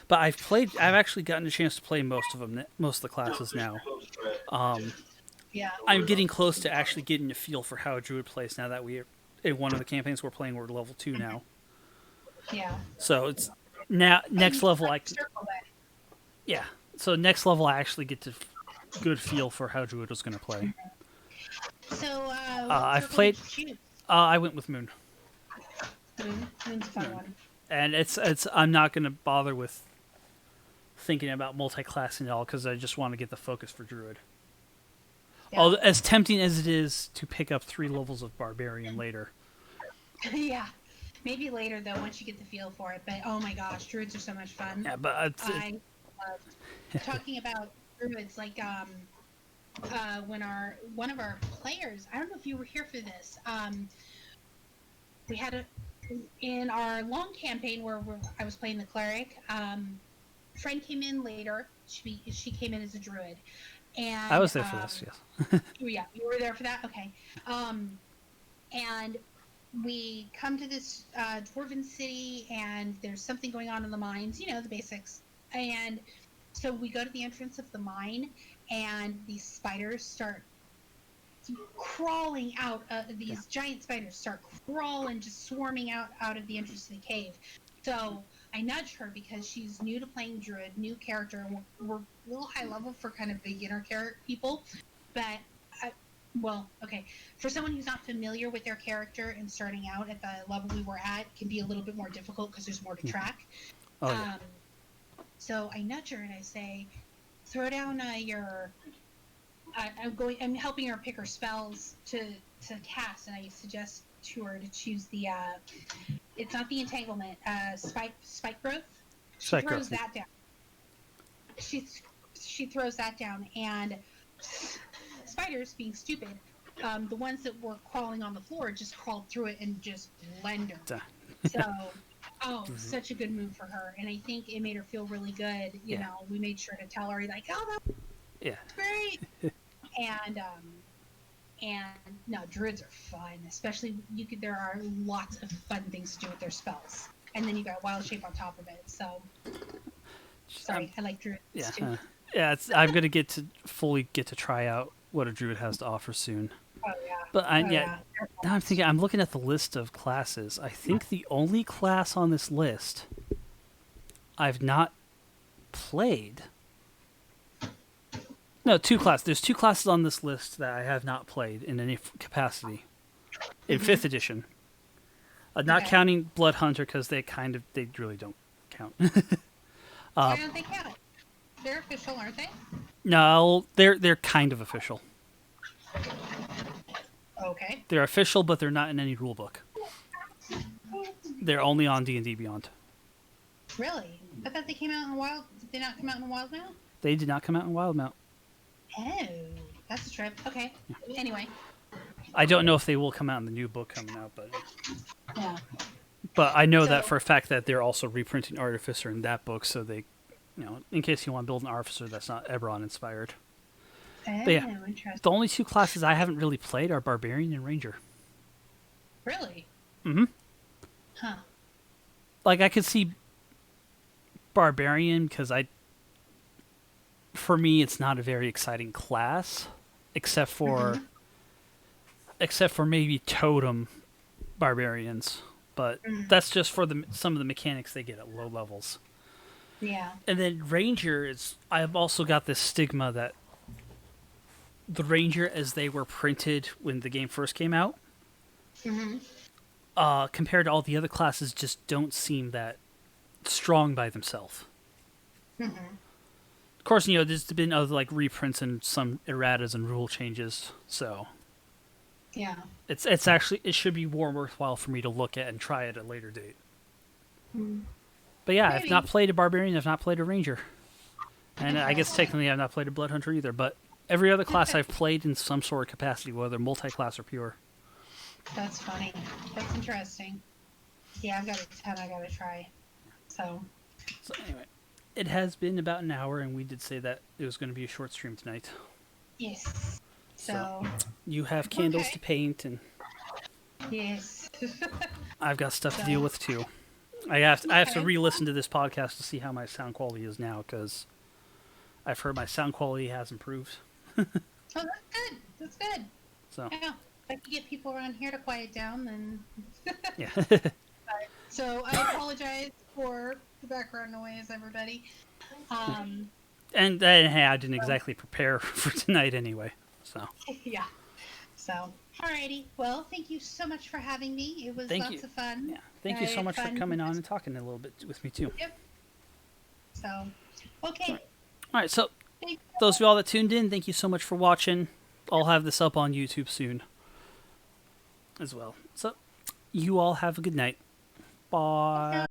but I've actually gotten a chance to play most of them, most of the classes now. Yeah. I'm getting close to actually getting a feel for how a druid plays now that we're in one of the campaigns we're playing. We're level 2 now, Yeah. so it's now next level. Circle that. Yeah, so next level I actually get to good feel for how druid was going to play. So, I've circle played- did you choose? I went with Moon. Moon's a fun one. And it's I'm not going to bother with thinking about multi-classing at all because I just want to get the focus for druid. Yeah. Although, as tempting as it is to pick up 3 levels of barbarian later. Yeah. Maybe later though, once you get the feel for it. But oh my gosh, druids are so much fun. Yeah, but I loved talking about druids. Like when one of our players, I don't know if you were here for this. We had in our long campaign where I was playing the cleric. Friend came in later. She came in as a druid, and I was there for this. Yes. yeah, you were there for that. Okay, and we come to this dwarven city, and there's something going on in the mines. You know, the basics. And so we go to the entrance of the mine, and these spiders start crawling out. These giant spiders start crawling, just swarming out of the entrance to the cave. So I nudge her because she's new to playing druid, new character. And we're a little high level for kind of beginner people, but well, okay. For someone who's not familiar with their character and starting out at the level we were at, it can be a little bit more difficult because there's more to track. Oh, yeah. So I nudge her and I say, "Throw down your." I'm helping her pick her spells to cast, and I suggest to her to choose the. It's not the entanglement. Spike growth. She Spike throws growth, that down. She throws that down, and spiders, being stupid, the ones that were crawling on the floor just crawled through it and just blended her. So, such a good move for her, and I think it made her feel really good. You know, we made sure to tell her like, "Oh, that's great," and no, druids are fun, especially there are lots of fun things to do with their spells, and then you got wild shape on top of it. So, sorry, I like druids too. Yeah, I'm gonna fully get to try out what a druid has to offer soon. Oh yeah. But now I'm thinking, I'm looking at the list of classes. I think the only class on this list I've not played. No, 2 classes. There's 2 classes on this list that I have not played in any capacity in 5th edition. Not counting Blood Hunter because they really don't count. Why don't they count? They're official, aren't they? No, they're kind of official. Okay. They're official, but they're not in any rule book. They're only on D&D Beyond. Really? I thought they came out in Wild. Did they not come out in Wildmount? They did not come out in Wildmount. Oh, that's a trip. Okay. Yeah. Anyway. I don't know if they will come out in the new book coming out, but yeah. But I know that for a fact that they're also reprinting Artificer in that book, so they, in case you want to build an Artificer that's not Eberron inspired. Oh, but yeah, interesting. the only 2 classes I haven't really played are Barbarian and Ranger. Really? Mm-hmm. Huh. Like, I could see Barbarian because for me, it's not a very exciting class, except for maybe Totem Barbarians. But that's just for some of the mechanics they get at low levels. Yeah. And then Ranger I've also got this stigma that the Ranger, as they were printed when the game first came out, compared to all the other classes, just don't seem that strong by themselves. Of course, there's been other reprints and some erratas and rule changes, so yeah, it's actually, it should be more worthwhile for me to look at and try it at a later date. But yeah, Maybe. I've not played a Barbarian, I've not played a Ranger, and I guess technically I've not played a Blood Hunter either. But every other class I've played in some sort of capacity, whether multi-class or pure. That's funny. That's interesting. Yeah, I've got a ton I gotta try. So Anyway, it has been about an hour, and we did say that it was going to be a short stream tonight. yes. So, You have candles Okay. to paint, and yes. I've got stuff to So- deal with too. I have to Okay. re-listen to this podcast to see how my sound quality is now, because I've heard my sound quality has improved. Oh, that's good. That's good. So Yeah. If I could get people around here to quiet down, then. yeah. So I apologize for the background noise, everybody. And hey, I didn't exactly prepare for tonight anyway. So Yeah. So, alrighty. Well, thank you so much for having me. It was Thank lots you. of fun. yeah, thank you I so had much for fun. coming on and talking a little bit with me too. Yep. So, okay. All right, so Thank those of y'all that tuned in, thank you so much for watching. I'll have this up on YouTube soon as well. So you all have a good night. Bye.